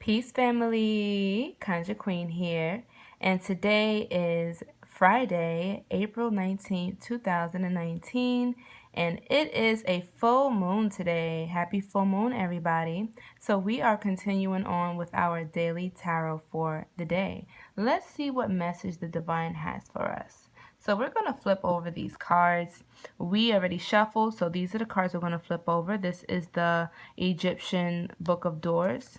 Peace family, Conjurequeen here, and today is Friday, April 19th, 2019, and it is a full moon today. Happy full moon, everybody. So we are continuing on with our daily tarot for the day. Let's see what message the divine has for us. So we're going to flip over these cards. We already shuffled, so these are the cards we're going to flip over. This is the Egyptian Book of Doors.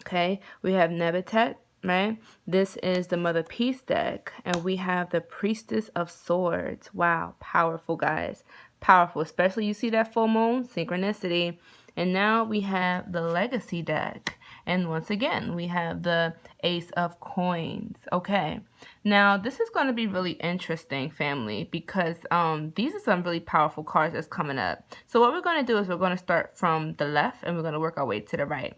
Okay, we have Nekhbet, right? This is the Mother Peace deck, and we have the Priestess of Swords. Wow, powerful, guys. Powerful, especially you see that full moon, synchronicity. And now we have the Legacy deck. And once again, we have the Ace of Coins. Okay, now this is going to be really interesting, family, because these are some really powerful cards that's coming up. So what we're going to do is we're going to start from the left, and we're going to work our way to the right.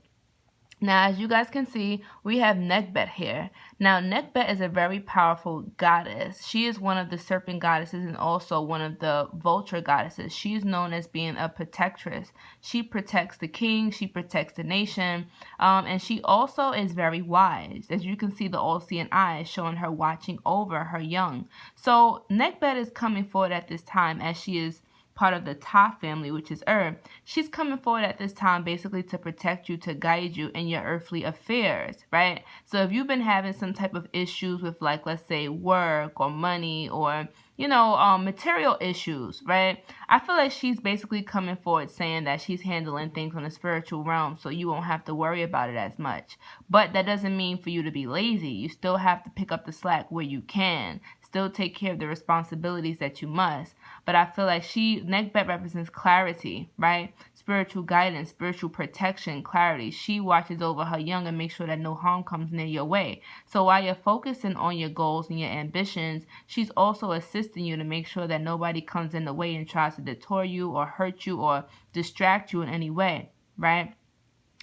Now, as you guys can see, we have Nekhbet here. Now, Nekhbet is a very powerful goddess. She is one of the serpent goddesses and also one of the vulture goddesses. She is known as being a protectress. She protects the king. She protects the nation. And she also is very wise. As you can see, the all-seeing eye is showing her watching over her young. So, Nekhbet is coming forward at this time as she is part of the Ta family, which is Earth. She's coming forward at this time basically to protect you, to guide you in your earthly affairs, right? So if you've been having some type of issues with, like, let's say work or money or, material issues, right? I feel like she's basically coming forward saying that she's handling things on a spiritual realm so you won't have to worry about it as much. But that doesn't mean for you to be lazy. You still have to pick up the slack where you can. Still take care of the responsibilities that you must. But I feel like Nekhbet represents clarity, right? Spiritual guidance, spiritual protection, clarity. She watches over her young and makes sure that no harm comes near your way. So while you're focusing on your goals and your ambitions, she's also assisting you to make sure that nobody comes in the way and tries to detour you or hurt you or distract you in any way, right?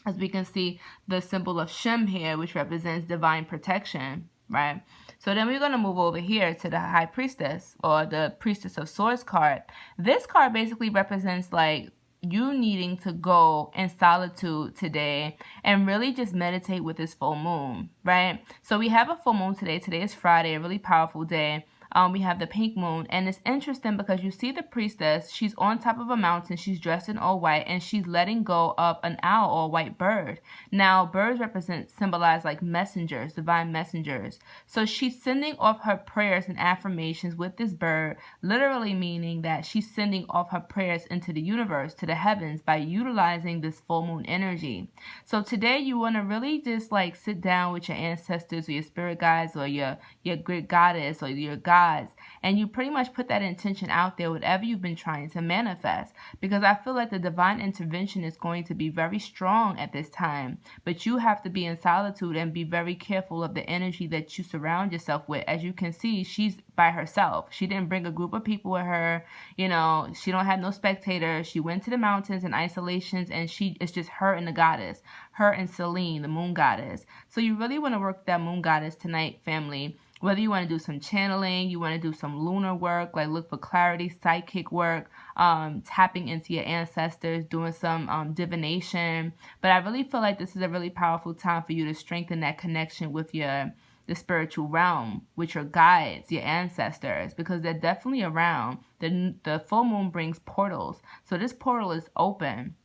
As we can see, the symbol of Shem here, which represents divine protection, right? So then we're going to move over here to the High Priestess, or the Priestess of Swords card. This card basically represents, like, you needing to go in solitude today and really just meditate with this full moon, right? So we have a full moon today. Today is Friday, a really powerful day. We have the pink moon, and it's interesting because you see the priestess. She's on top of a mountain. She's dressed in all white, and she's letting go of an owl or a white bird. Now, birds symbolize like messengers, divine messengers. So she's sending off her prayers and affirmations with this bird, literally meaning that she's sending off her prayers into the universe, to the heavens, by utilizing this full moon energy. So today you want to really just like sit down with your ancestors or your spirit guides or your great goddess or your god, and you pretty much put that intention out there, whatever you've been trying to manifest, because I feel like the divine intervention is going to be very strong at this time. But you have to be in solitude and be very careful of the energy that you surround yourself with. As you can see, she's by herself. She didn't bring a group of people with her. She don't have no spectators. She went to the mountains in isolations, and it's just her and the goddess, her and Selene, the moon goddess. So you really want to work that moon goddess tonight, family. Whether you want to do some channeling, you want to do some lunar work, like look for clarity, psychic work, tapping into your ancestors, doing some divination. But I really feel like this is a really powerful time for you to strengthen that connection with the spiritual realm, with your guides, your ancestors, because they're definitely around. The full moon brings portals. So this portal is open.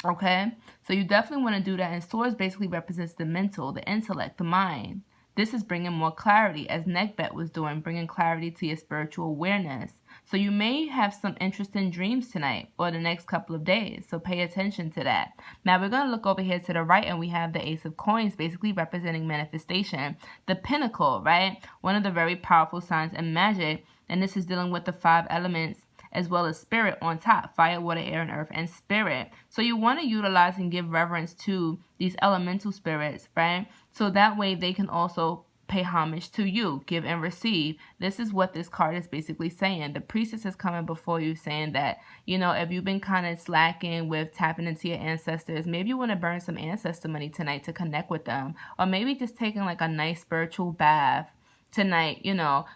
Okay? So you definitely want to do that. And swords basically represents the mental, the intellect, the mind. This is bringing more clarity, as Nekhbet was doing, bringing clarity to your spiritual awareness. So you may have some interesting dreams tonight or the next couple of days, so pay attention to that. Now we're going to look over here to the right, and we have the Ace of Coins, basically representing manifestation. The pinnacle, right? One of the very powerful signs in magic, and this is dealing with the 5 elements, as well as spirit on top: fire, water, air, and earth, and spirit. So you want to utilize and give reverence to these elemental spirits, right? So that way they can also pay homage to you, give and receive. This is what this card is basically saying. The priestess is coming before you saying that, if you've been kind of slacking with tapping into your ancestors, maybe you want to burn some ancestor money tonight to connect with them, or maybe just taking like a nice spiritual bath, tonight,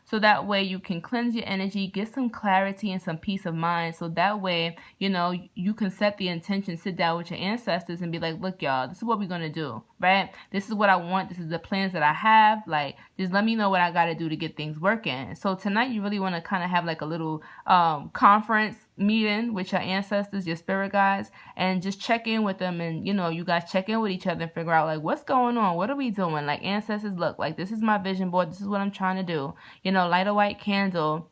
so that way you can cleanse your energy, get some clarity and some peace of mind. So that way, you can set the intention, sit down with your ancestors and be like, look, y'all, this is what we're going to do, right? This is what I want. This is the plans that I have. Like, just let me know what I got to do to get things working. So tonight you really want to kind of have like a little conference meeting with your ancestors, your spirit guides, and just check in with them. And you guys check in with each other and figure out like, what's going on, what are we doing? Like, ancestors, look, like, this is my vision board, this is what I'm trying to do. Light a white candle,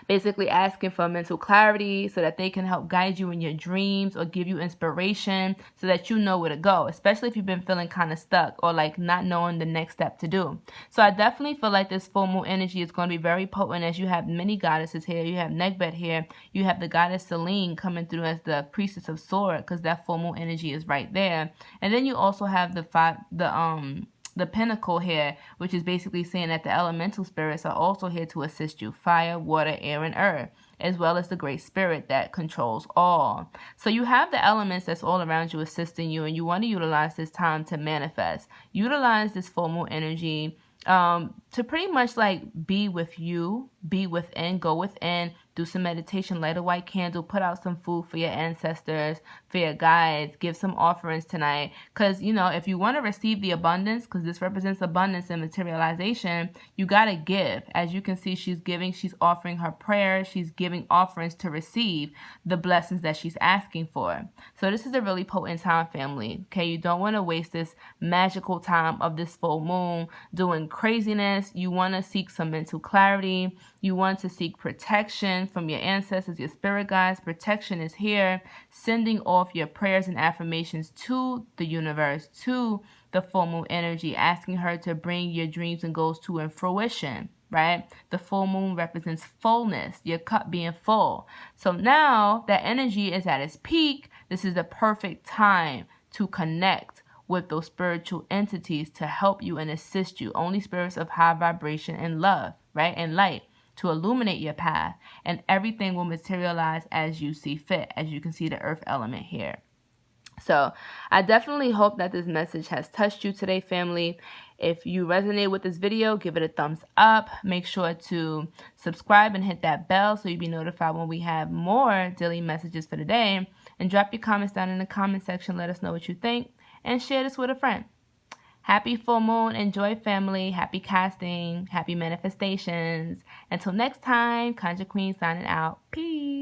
basically asking for mental clarity so that they can help guide you in your dreams or give you inspiration so that you know where to go, especially if you've been feeling kind of stuck or like not knowing the next step to do. So I definitely feel like this full moon energy is going to be very potent, as you have many goddesses here. You have Nekhbet here. You have the goddess Selene coming through as the priestess of sword, because that full moon energy is right there. And then you also have the pinnacle here, which is basically saying that the elemental spirits are also here to assist you: fire, water, air, and earth, as well as the great spirit that controls all. So you have the elements that's all around you assisting you, and you want to utilize this time to manifest. Utilize this full moon energy to pretty much like be with you, be within, go within, do some meditation, light a white candle, put out some food for your ancestors, for your guides, give some offerings tonight. Because, if you want to receive the abundance, because this represents abundance and materialization, you got to give. As you can see, she's giving, she's offering her prayers, she's giving offerings to receive the blessings that she's asking for. So this is a really potent time, family. Okay, you don't want to waste this magical time of this full moon doing craziness. You want to seek some mental clarity. You want to seek protection from your ancestors, your spirit guides. Protection is here. Sending off your prayers and affirmations to the universe, to the full moon energy, asking her to bring your dreams and goals to fruition, right? The full moon represents fullness, your cup being full. So now that energy is at its peak, this is the perfect time to connect with those spiritual entities to help you and assist you. Only spirits of high vibration and love, right? And light, to illuminate your path, and everything will materialize as you see fit, as you can see the earth element here. So I definitely hope that this message has touched you today, family. If you resonate with this video, give it a thumbs up. Make sure to subscribe and hit that bell so you'll be notified when we have more daily messages for the day. And drop your comments down in the comment section. Let us know what you think, and share this with a friend. Happy full moon. Enjoy, family. Happy casting. Happy manifestations. Until next time, Conjurequeen signing out. Peace.